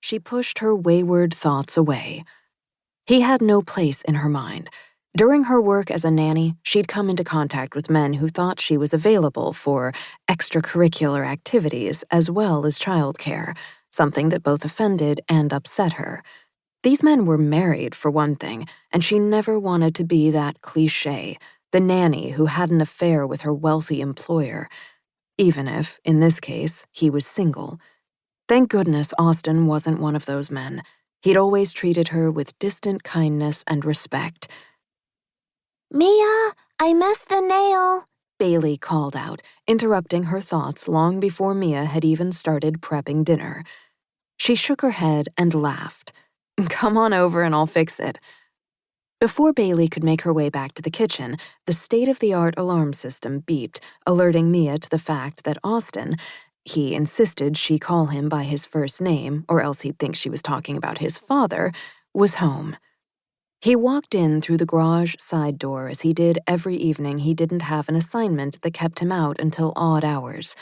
she pushed her wayward thoughts away. He had no place in her mind. During her work as a nanny, she'd come into contact with men who thought she was available for extracurricular activities as well as childcare, something that both offended and upset her. These men were married, for one thing, and she never wanted to be that cliché, the nanny who had an affair with her wealthy employer, even if, in this case, he was single. Thank goodness Austin wasn't one of those men. He'd always treated her with distant kindness and respect. "Mia, I missed a nail," Bailey called out, interrupting her thoughts long before Mia had even started prepping dinner. She shook her head and laughed. "Come on over and I'll fix it." Before Bailey could make her way back to the kitchen, the state-of-the-art alarm system beeped, alerting Mia to the fact that Austin, he insisted she call him by his first name or else he'd think she was talking about his father, was home. He walked in through the garage side door as he did every evening he didn't have an assignment that kept him out until odd hours.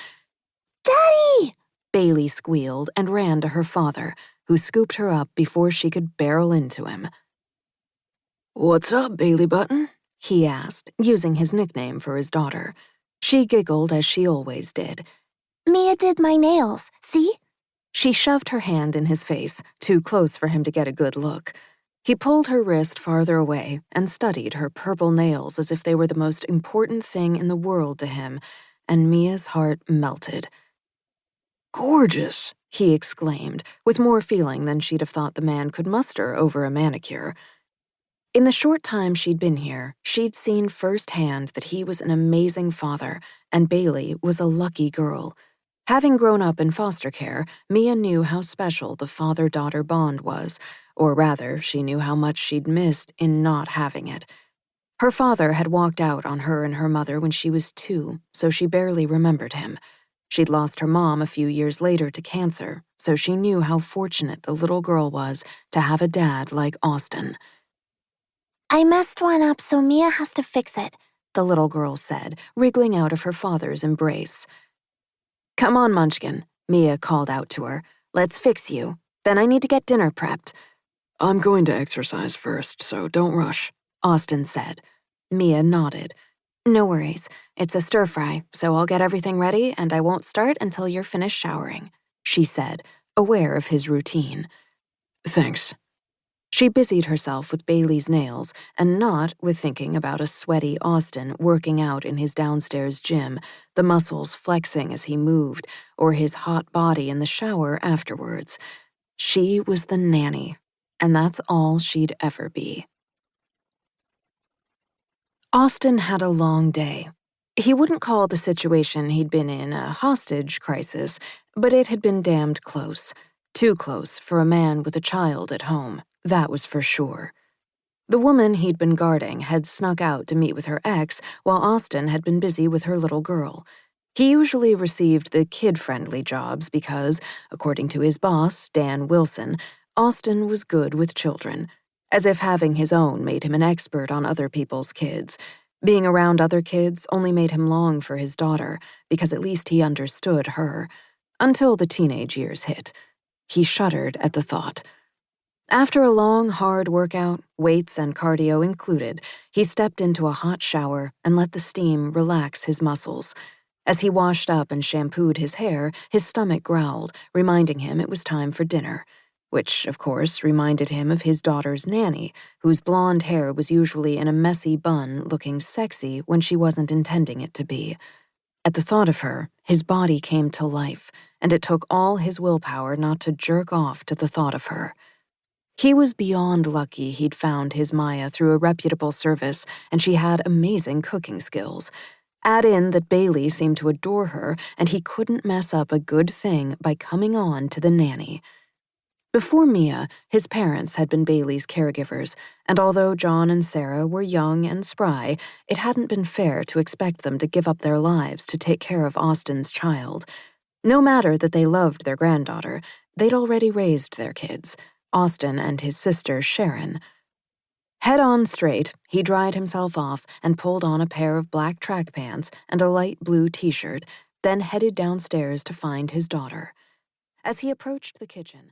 "Daddy!" Bailey squealed and ran to her father, who scooped her up before she could barrel into him. "What's up, Bailey Button?" he asked, using his nickname for his daughter. She giggled as she always did. "Mia did my nails, see?" She shoved her hand in his face, too close for him to get a good look. He pulled her wrist farther away and studied her purple nails as if they were the most important thing in the world to him, and Mia's heart melted. "Gorgeous," he exclaimed, with more feeling than she'd have thought the man could muster over a manicure. In the short time she'd been here, she'd seen firsthand that he was an amazing father, and Bailey was a lucky girl. Having grown up in foster care, Mia knew how special the father-daughter bond was, or rather, she knew how much she'd missed in not having it. Her father had walked out on her and her mother when she was 2, so she barely remembered him. She'd lost her mom a few years later to cancer, so she knew how fortunate the little girl was to have a dad like Austin. "I messed one up, so Mia has to fix it," the little girl said, wriggling out of her father's embrace. "Come on, Munchkin," Mia called out to her. "Let's fix you. Then I need to get dinner prepped." "I'm going to exercise first, so don't rush," Austin said. Mia nodded. "No worries. It's a stir-fry, so I'll get everything ready and I won't start until you're finished showering," she said, aware of his routine. "Thanks." She busied herself with Bailey's nails and not with thinking about a sweaty Austin working out in his downstairs gym, the muscles flexing as he moved, or his hot body in the shower afterwards. She was the nanny, and that's all she'd ever be. Austin had a long day. He wouldn't call the situation he'd been in a hostage crisis, but it had been damned close. Too close for a man with a child at home. That was for sure. The woman he'd been guarding had snuck out to meet with her ex while Austin had been busy with her little girl. He usually received the kid-friendly jobs because, according to his boss, Dan Wilson, Austin was good with children, as if having his own made him an expert on other people's kids. Being around other kids only made him long for his daughter, because at least he understood her. Until the teenage years hit. He shuddered at the thought. After a long, hard workout, weights and cardio included, he stepped into a hot shower and let the steam relax his muscles. As he washed up and shampooed his hair, his stomach growled, reminding him it was time for dinner, which, of course, reminded him of his daughter's nanny, whose blonde hair was usually in a messy bun looking sexy when she wasn't intending it to be. At the thought of her, his body came to life, and it took all his willpower not to jerk off to the thought of her. He was beyond lucky he'd found his Maya through a reputable service, and she had amazing cooking skills. Add in that Bailey seemed to adore her, and he couldn't mess up a good thing by coming on to the nanny. Before Mia, his parents had been Bailey's caregivers, and although John and Sarah were young and spry, it hadn't been fair to expect them to give up their lives to take care of Austin's child. No matter that they loved their granddaughter, they'd already raised their kids. Austin and his sister Sharon. Head on straight, he dried himself off and pulled on a pair of black track pants and a light blue t-shirt, then headed downstairs to find his daughter. As he approached the kitchen,